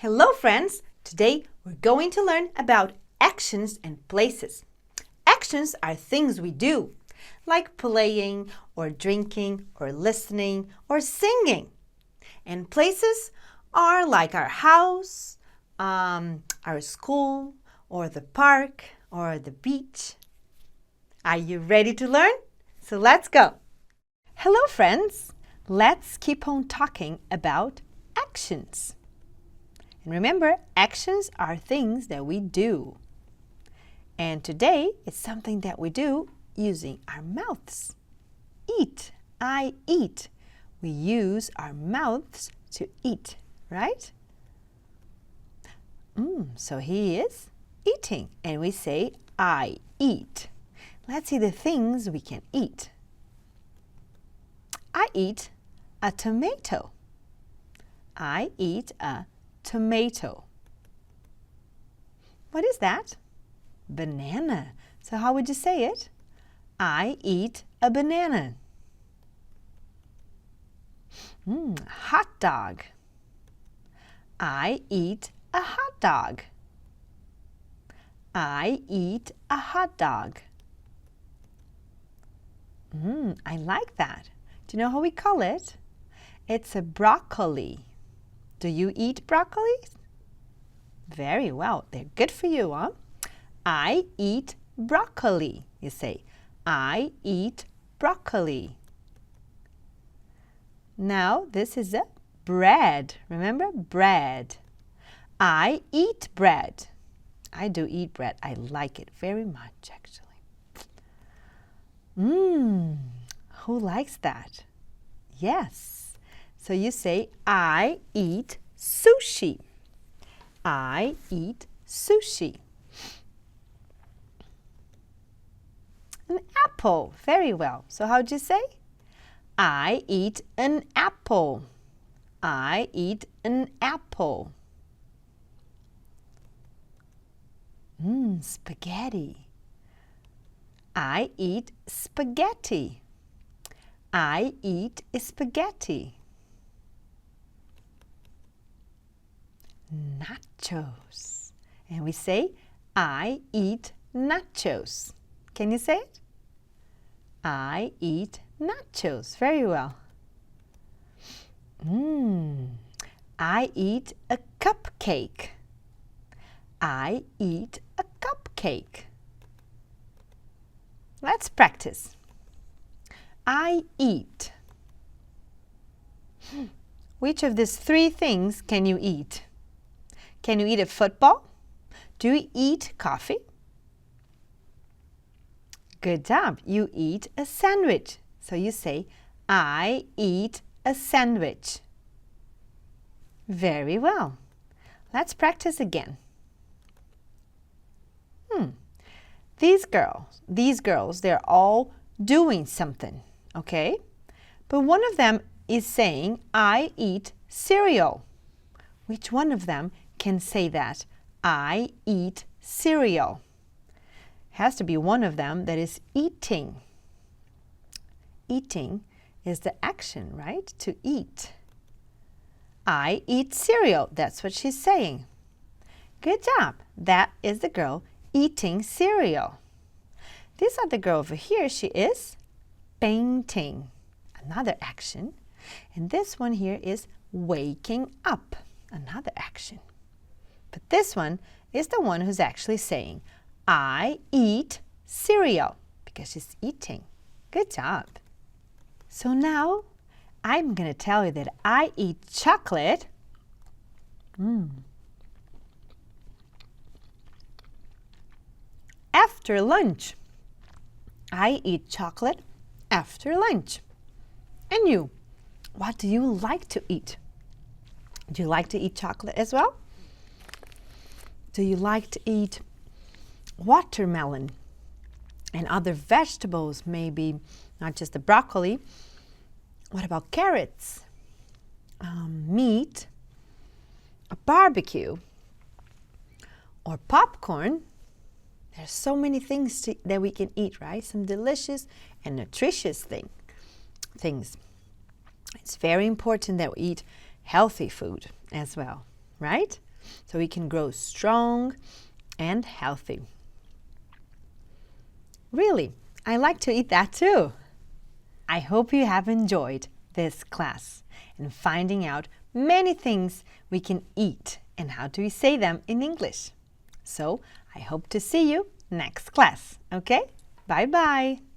Hello friends! Today we're going to learn about actions and places. Actions are things we do, like playing or drinking or listening or singing. And places are like our house, our school, or the park, or the beach. Are you ready to learn? So let's go! Hello friends! Let's keep on talking about actions. And remember, actions are things that we do. And today, it's something that we do using our mouths. Eat. I eat. We use our mouths to eat, right? So he is eating. And we say, I eat. Let's see the things we can eat. I eat a tomato. I eat a tomato. What is that? Banana. So how would you say it? I eat a banana. Hot dog. I eat a hot dog. I eat a hot dog. I like that. Do you know how we call it? It's a broccoli. Do you eat broccoli? Very well. They're good for you, huh? I eat broccoli. You say, I eat broccoli. Now, this is a bread. Remember? Bread. I eat bread. I do eat bread. I like it very much, actually. Who likes that? Yes. So you say, I eat sushi. I eat sushi. An apple. Very well. So how do you say? I eat an apple. I eat an apple. Spaghetti. I eat spaghetti. I eat spaghetti. Nachos. And we say, I eat nachos. Can you say it? I eat nachos. Very well. I eat a cupcake. I eat a cupcake. Let's practice. I eat. Which of these three things can you eat? Can you eat a football? Do you eat coffee? Good job. You eat a sandwich. So you say, I eat a sandwich. Very well. Let's practice again. These girls, they're all doing something, okay? But one of them is saying, I eat cereal. Which one of them can say that? I eat cereal. Has to be one of them that is eating. Eating is the action, right? To eat. I eat cereal. That's what she's saying. Good job. That is the girl eating cereal. This other girl over here, she is painting. Another action. And this one here is waking up. Another action. But this one is the one who's actually saying, I eat cereal, because she's eating. Good job. So now, I'm going to tell you that I eat chocolate. After lunch. I eat chocolate after lunch. And you, what do you like to eat? Do you like to eat chocolate as well? Do you like to eat watermelon and other vegetables, maybe not just the broccoli? What about carrots, meat, a barbecue, or popcorn? There's so many things that we can eat, right? Some delicious and nutritious things. It's very important that we eat healthy food as well, right? so we can grow strong and healthy. Really, I like to eat that too. I hope you have enjoyed this class and finding out many things we can eat and how do we say them in English. So I hope to see you next class, okay? Bye bye!